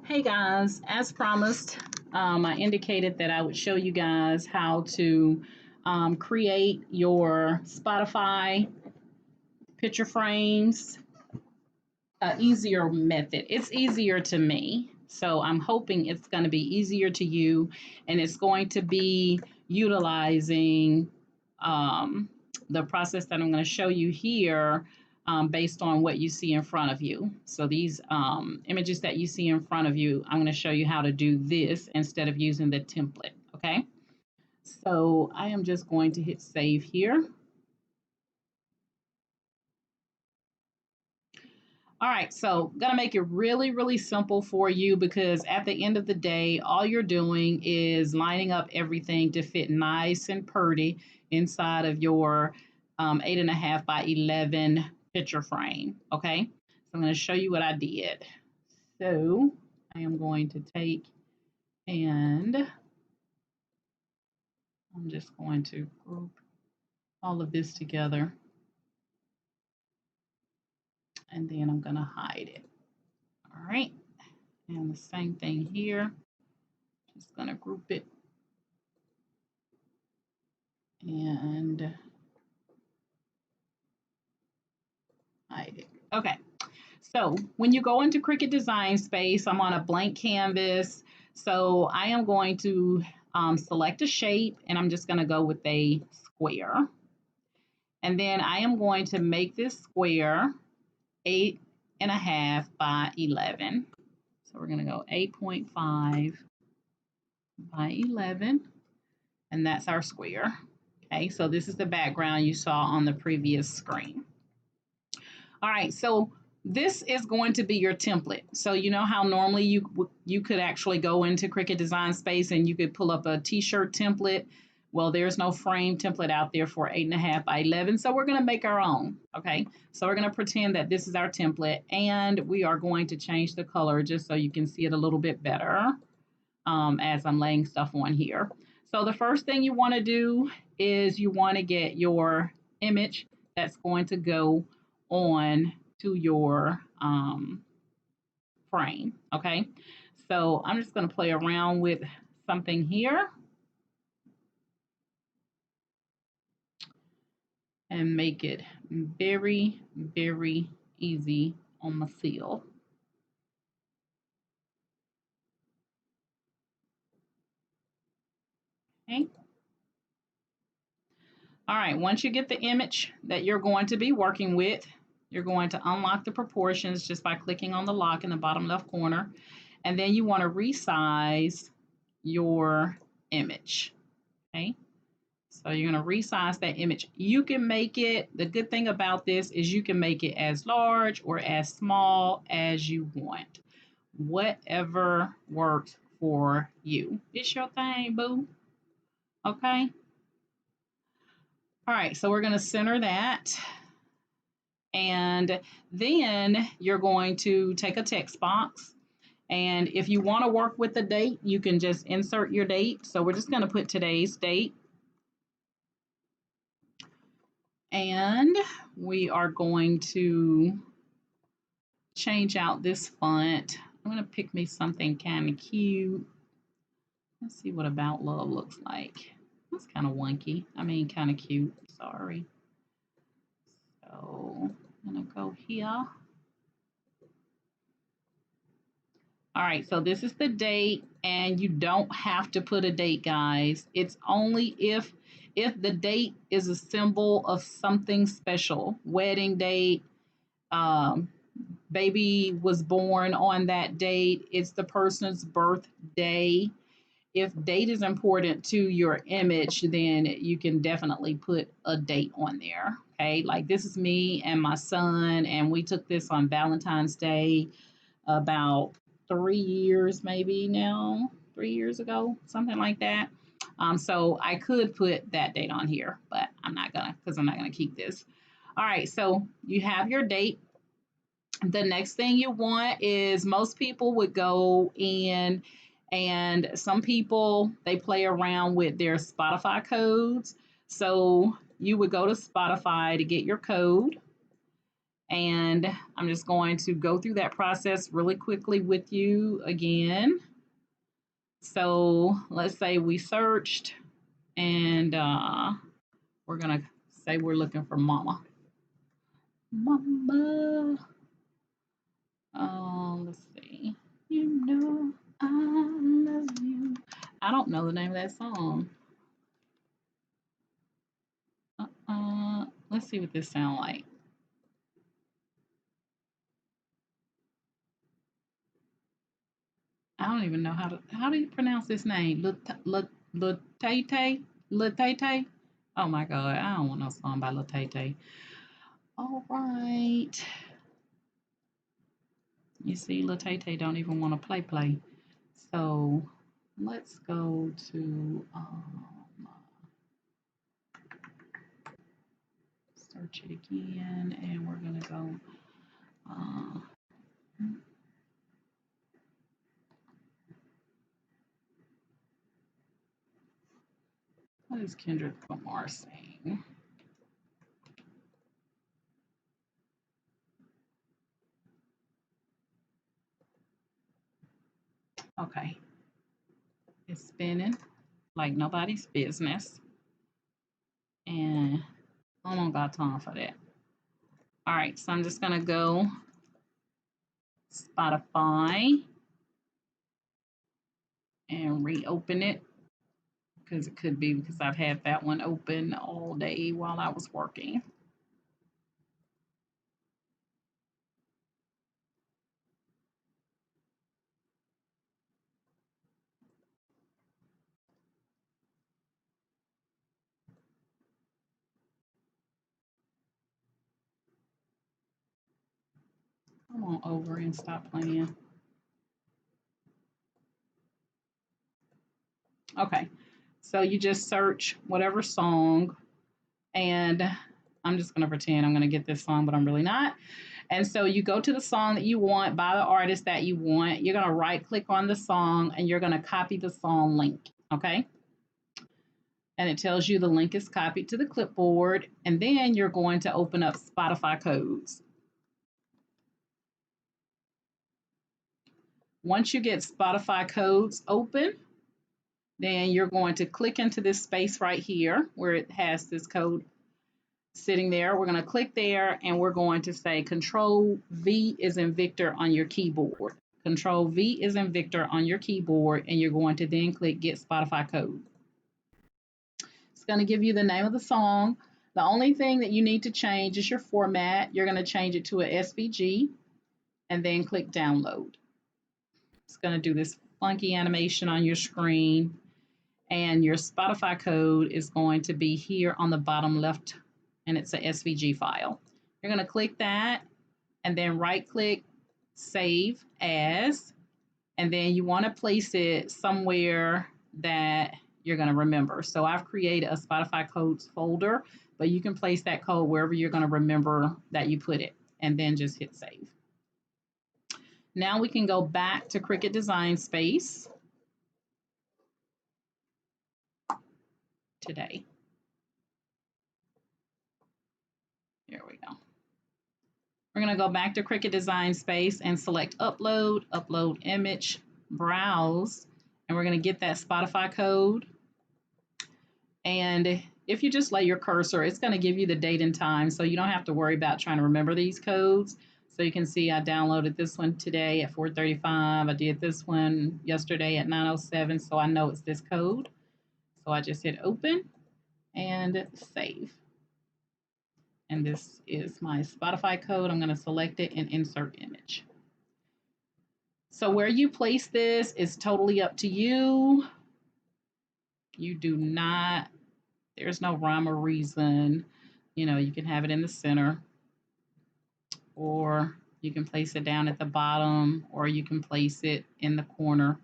Hey guys, as promised, I indicated that I would show you guys how to create your Spotify picture frames, easier method. It's easier to me, so I'm hoping it's going to be easier to you, and it's going to be utilizing um, the process that I'm going to show you here based on what you see in front of you. So these images that you see in front of you, I'm going to show you how to do this instead of using the template, okay? So I am just going to hit save here. All right, so gonna make it really, really simple for you because at the end of the day, all you're doing is lining up everything to fit nice and pretty inside of your 8.5 by 11 picture frame, okay? So I'm gonna show you what I did. So I am going to take and I'm just going to group all of this together and then I'm gonna hide it. All right, and the same thing here. Just gonna group it and hide it. Okay, so when you go into Cricut Design Space, I'm on a blank canvas. So I am going to select a shape and I'm just gonna go with a square. And then I am going to make this square 8.5 by 11. So we're gonna go 8.5 by 11, and that's our square. Okay, so this is the background you saw on the previous screen. All right, so this is going to be your template. So you know how normally you could actually go into Cricut Design Space and you could pull up a t-shirt template. Well, there's no frame template out there for 8.5 by 11, so we're going to make our own. Okay, so we're going to pretend that this is our template, and we are going to change the color just so you can see it a little bit better as I'm laying stuff on here. So the first thing you want to do is you want to get your image that's going to go on to your frame, okay? So I'm just going to play around with something here and make it very, very easy on my seal. Okay. All right, once you get the image that you're going to be working with, you're going to unlock the proportions just by clicking on the lock in the bottom left corner. And then you want to resize your image, okay? So you're going to resize that image. You can make it, the good thing about this is you can make it as large or as small as you want. Whatever works for you. It's your thing, boo. Okay? All right, so we're going to center that. And then you're going to take a text box. And if you want to work with the date, you can just insert your date. So we're just going to put today's date. And we are going to change out this font. I'm going to pick me something kind of cute. Let's see what About Love looks like. That's kind of wonky. I mean, kind of cute. Sorry. So I'm going to go here. All right, so this is the date, and you don't have to put a date, guys. It's only if the date is a symbol of something special, wedding date, baby was born on that date, it's the person's birthday. If date is important to your image, then you can definitely put a date on there. Okay, like this is me and my son, and we took this on Valentine's Day about 3 years, maybe now, 3 years ago, something like that. So I could put that date on here, but I'm not gonna, because I'm not gonna keep this. All right, so you have your date. The next thing you want is, most people would go in, and some people, they play around with their Spotify codes. So you would go to Spotify to get your code, And I'm just going to go through that process really quickly with you again. So let's say we searched and we're going to say we're looking for mama. Mama. Let's see. You know I love you. I don't know the name of that song. Let's see what this sounds like. I don't even know how do you pronounce this name? Latete? Latete? Oh my god, I don't want no song by Latete. All right. You see, Latete don't even want to play. So let's go to search it again, and we're gonna go. What is Kendrick Lamar saying? Okay, it's spinning like nobody's business, and I don't got time for that. All right, so I'm just gonna go Spotify and reopen it because it could be because I've had that one open all day while I was working. Come on over and stop playing. Okay, so you just search whatever song, and I'm just gonna pretend I'm gonna get this song, but I'm really not. And so you go to the song that you want by the artist that you want. You're gonna right click on the song and you're gonna copy the song link. Okay. And it tells you the link is copied to the clipboard. And then you're going to open up Spotify codes. Once you get Spotify codes open, then you're going to click into this space right here where it has this code sitting there. We're going to click there and we're going to say Control V is in Victor on your keyboard. Control V is in Victor on your keyboard, and you're going to then click Get Spotify Code. It's going to give you the name of the song. The only thing that you need to change is your format. You're going to change it to a SVG and then click Download. It's going to do this funky animation on your screen, and your Spotify code is going to be here on the bottom left, and it's a SVG file. You're going to click that and then right click Save As, and then you want to place it somewhere that you're going to remember. So I've created a Spotify codes folder, but you can place that code wherever you're going to remember that you put it, and then just hit save. Now we can go back to Cricut Design Space today. Here we go. We're going to go back to Cricut Design Space and select Upload, Upload Image, Browse, and we're going to get that Spotify code. And if you just lay your cursor, it's going to give you the date and time, so you don't have to worry about trying to remember these codes. So you can see I downloaded this one today at 4:35. I did this one yesterday at 9:07, so I know it's this code. So I just hit Open and Save. And this is my Spotify code. I'm going to select it and insert image. So where you place this is totally up to you. You do not, there's no rhyme or reason. You know, you can have it in the center, or you can place it down at the bottom, or you can place it in the corner,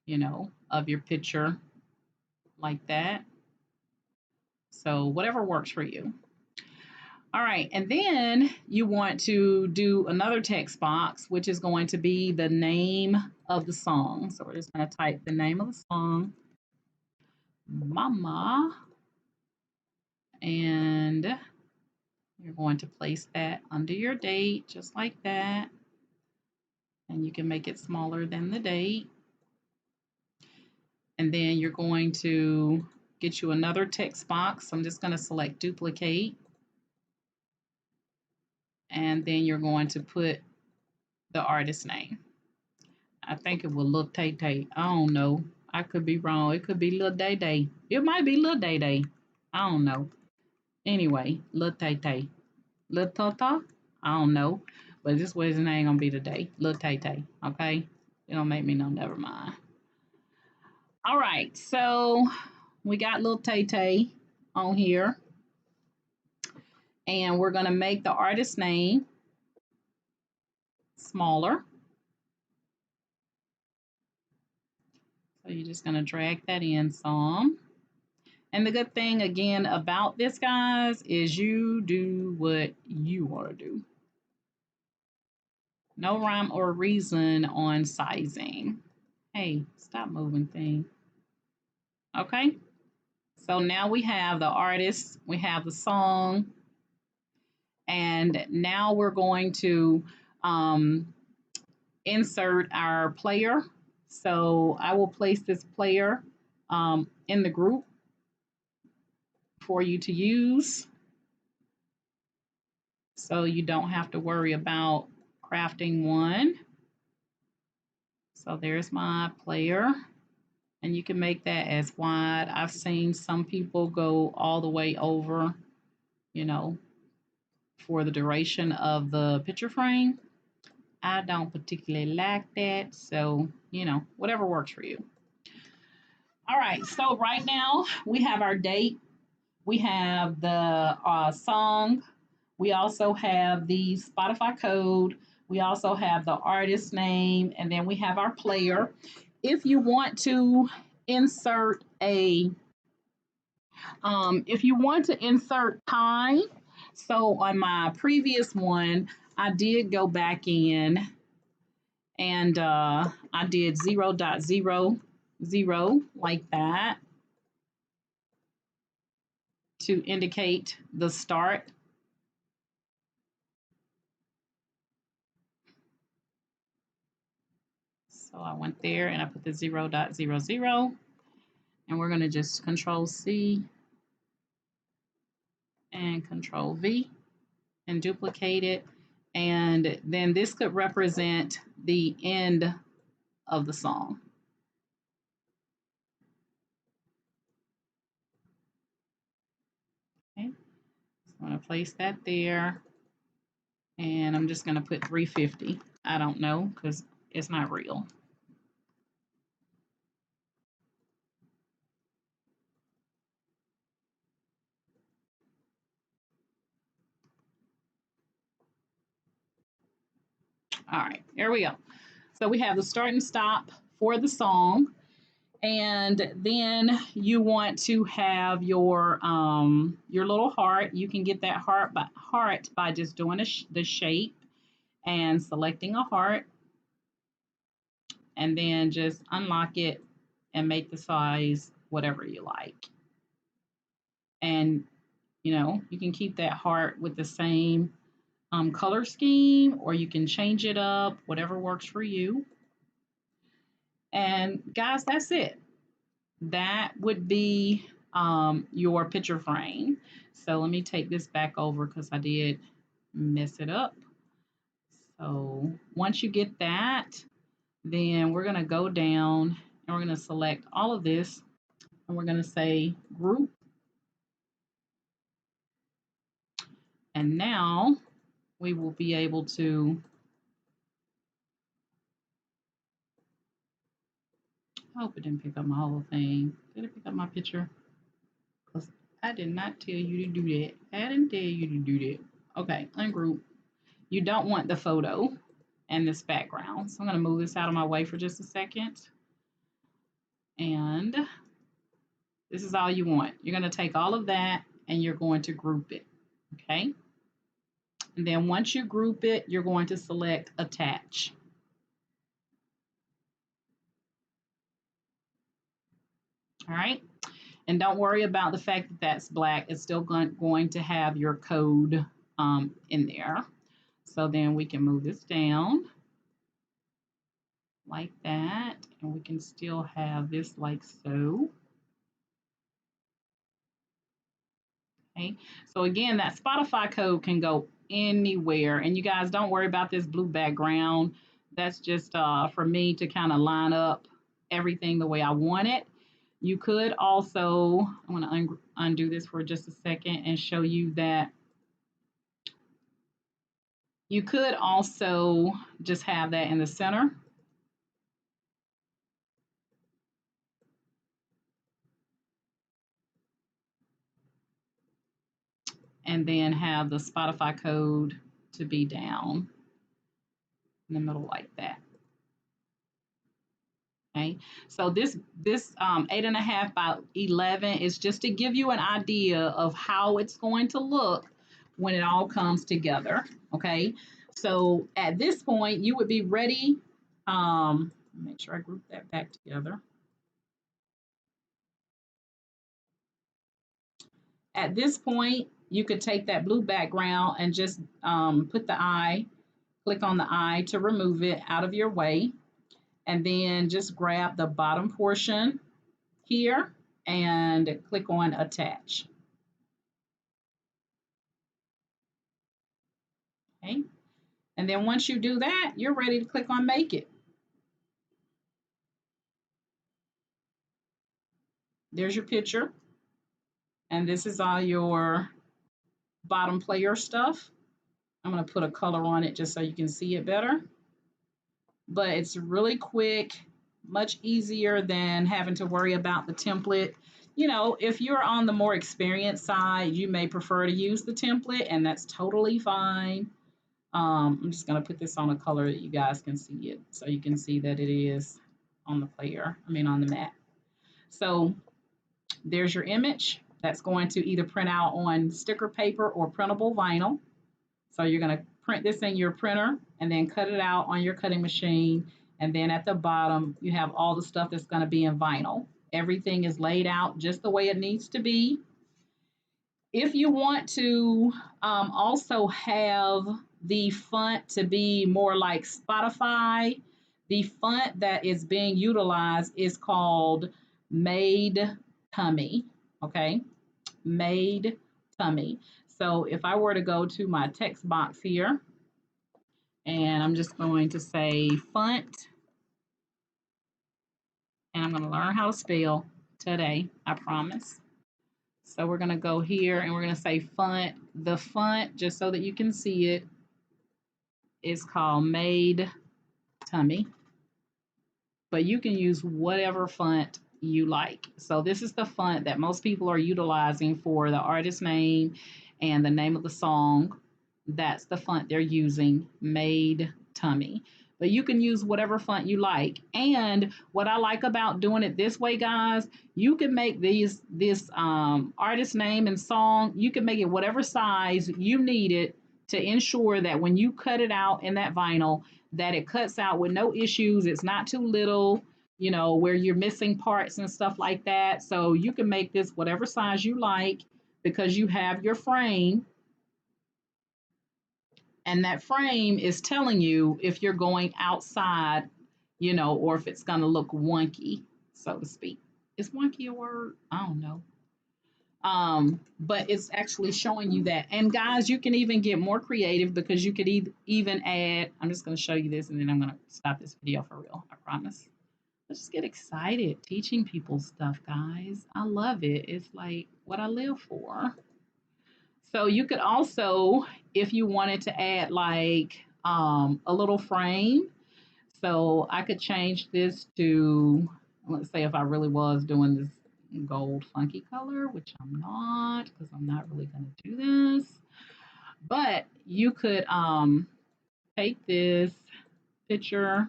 you know, of your picture like that. So whatever works for you. All right, and then you want to do another text box, which is going to be the name of the song. So we're just going to type the name of the song, Mama, and You're going to place that under your date, just like that. And you can make it smaller than the date. And then you're going to get you another text box. I'm just going to select duplicate. And then you're going to put the artist name. I think it will look Tay Tay. I don't know. I could be wrong. It could be Lil Day Day. It might be Lil Day Day. I don't know. Anyway, Lil Tay Tay. Lil Tata? I don't know. But this way his name gonna be today. Lil Tay Tay. Okay? It don't make me know, never mind. All right, so we got Lil Tay Tay on here. And we're gonna make the artist name smaller. So you're just gonna drag that in some. And the good thing again about this, guys, is you do what you want to do. No rhyme or reason on sizing. Hey, stop moving thing. Okay. So now we have the artist, we have the song, and now we're going to insert our player. So I will place this player in the group for you to use. So you don't have to worry about crafting one. So there's my player. And you can make that as wide. I've seen some people go all the way over, you know, for the duration of the picture frame. I don't particularly like that. So, you know, whatever works for you. All right. So right now we have our date. We have the song. We also have the Spotify code. We also have the artist name, and then we have our player. If you want to insert time, so on my previous one, I did go back in and I did 0.00 like that to indicate the start. So I went there and I put the 0.00, and we're going to just Control C and Control V and duplicate it. And then this could represent the end of the song. Okay, so I'm going to place that there. And I'm just going to put 350. I don't know because it's not real. All right, there we go. So we have the start and stop for the song. And then you want to have your little heart. You can get that heart by just doing the shape and selecting a heart, and then just unlock it and make the size whatever you like. And you know, you can keep that heart with the same color scheme, or you can change it up, whatever works for you. And guys, that's it. That would be your picture frame. So let me take this back over because I did mess it up. So once you get that, then we're going to go down and we're going to select all of this, and we're going to say group. And now we will be able to, I hope it didn't pick up my whole thing. Did it pick up my picture? Because I did not tell you to do that. I didn't tell you to do that. Okay, ungroup. You don't want the photo and this background. So I'm going to move this out of my way for just a second. And this is all you want. You're going to take all of that and you're going to group it. Okay. And then once you group it, you're going to select attach. All right. And don't worry about the fact that that's black. It's still going to have your code in there. So then we can move this down like that, and we can still have this like so. Okay, so again, that Spotify code can go anywhere, and you guys don't worry about this blue background. That's just for me to kind of line up everything the way I want it. You could also, I'm going to undo this for just a second and show you that you could also just have that in the center. And then have the Spotify code to be down in the middle like that. Okay, so this 8.5 by 11 is just to give you an idea of how it's going to look when it all comes together. Okay, so at this point you would be ready. Make sure I group that back together. At this point, you could take that blue background and just put the eye, click on the eye to remove it out of your way, and then just grab the bottom portion here and click on attach. Okay, and then once you do that, you're ready to click on make it. There's your picture, and this is all your bottom player stuff. I'm going to put a color on it just so you can see it better. But it's really quick, much easier than having to worry about the template. You know, if you're on the more experienced side, you may prefer to use the template, and that's totally fine. I'm just going to put this on a color that you guys can see it, so you can see that it is on the player, on the mat. So there's your image. That's going to either print out on sticker paper or printable vinyl. So you're going to print this in your printer and then cut it out on your cutting machine. And then at the bottom, you have all the stuff that's going to be in vinyl. Everything is laid out just the way it needs to be. If you want to also have the font to be more like Spotify, the font that is being utilized is called Made Tummy. Okay, Made Tummy. So if I were to go to my text box here, and I'm just going to say font, and I'm going to learn how to spell today, I promise. So we're going to go here and we're going to say font. The font, just so that you can see it, is called Made Tummy. But you can use whatever font you like. So this is the font that most people are utilizing for the artist name and the name of the song. That's the font they're using, Made Tummy. But you can use whatever font you like. And what I like about doing it this way, guys, you can make this artist name and song, you can make it whatever size you need it to ensure that when you cut it out in that vinyl, that it cuts out with no issues. It's not too little, you know, where you're missing parts and stuff like that. So you can make this whatever size you like because you have your frame. And that frame is telling you if you're going outside, you know, or if it's going to look wonky, so to speak. Is wonky a word? I don't know. But it's actually showing you that. And guys, you can even get more creative because you could even add, I'm just going to show you this and then I'm going to stop this video for real, I promise. Let's just get excited teaching people stuff, guys. I love it. It's like what I live for. So you could also, if you wanted to add like a little frame, so I could change this to, let's say if I really was doing this gold funky color, which I'm not, because I'm not really going to do this. But you could take this picture,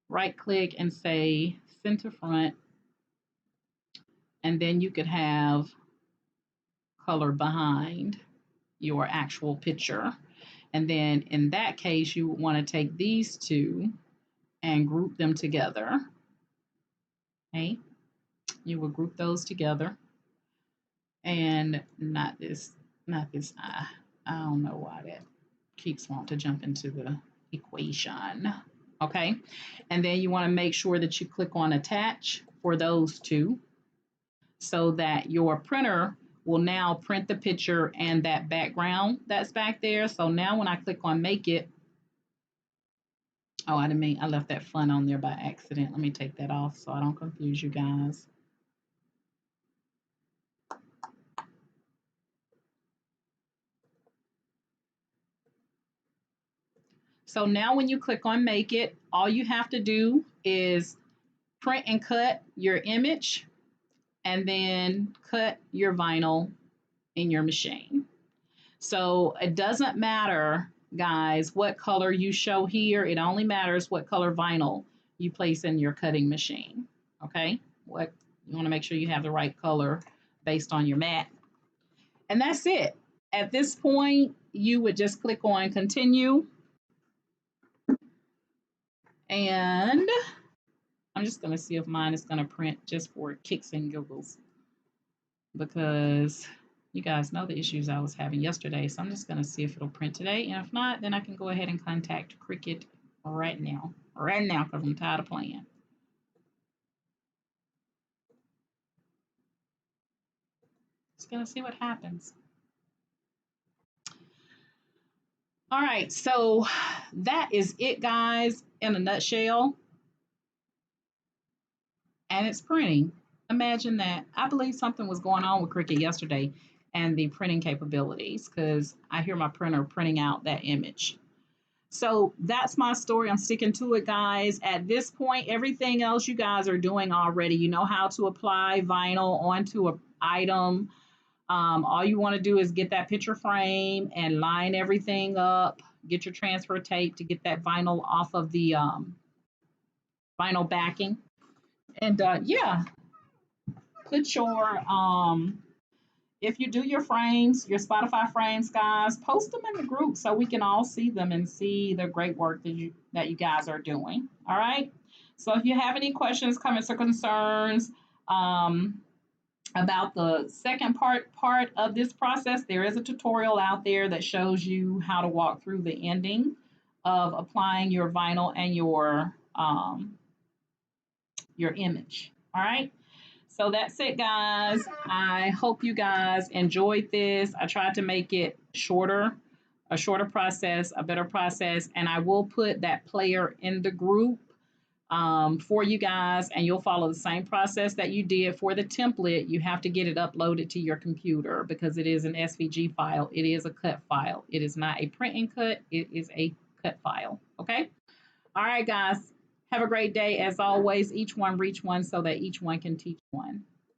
right click and say center front, and then you could have color behind your actual picture. And then in that case, you would want to take these two and group them together. Okay, you will group those together. And not this eye. I don't know why that keeps wanting to jump into the equation. Okay, and then you want to make sure that you click on attach for those two so that your printer will now print the picture and that background that's back there. So now when I click on make it, oh, I didn't mean, I left that fun on there by accident. Let me take that off so I don't confuse you guys. So now when you click on make it, all you have to do is print and cut your image and then cut your vinyl in your machine. So it doesn't matter, guys, what color you show here. It only matters what color vinyl you place in your cutting machine. Okay? What you want to make sure you have the right color based on your mat. And that's it. At this point, you would just click on continue. And I'm just going to see if mine is going to print just for kicks and giggles, because you guys know the issues I was having yesterday. So I'm just going to see if it'll print today. And if not, then I can go ahead and contact Cricut right now, because I'm tired of playing. Just going to see what happens. All right, so that is it, guys, in a nutshell. And it's printing. Imagine that. I believe something was going on with Cricut yesterday and the printing capabilities, because I hear my printer printing out that image. So that's my story. I'm sticking to it, guys. At this point, everything else you guys are doing already. You know how to apply vinyl onto an item. All you want to do is get that picture frame and line everything up. Get your transfer tape to get that vinyl off of the vinyl backing. And yeah, put your if you do your frames, your Spotify frames, guys, post them in the group so we can all see them and see the great work that you guys are doing. All right. So if you have any questions, comments, or concerns about the second part of this process, there is a tutorial out there that shows you how to walk through the ending of applying your vinyl and your image. All right. So that's it, guys. I hope you guys enjoyed this. I tried to make it shorter, a shorter process, a better process, and I will put that player in the group for you guys, and you'll follow the same process that you did for the template. You have to get it uploaded to your computer because it is an SVG file. It is a cut file. It is not a print and cut. It is a cut file. Okay? All right, guys. Have a great day. As always, each one reach one so that each one can teach one.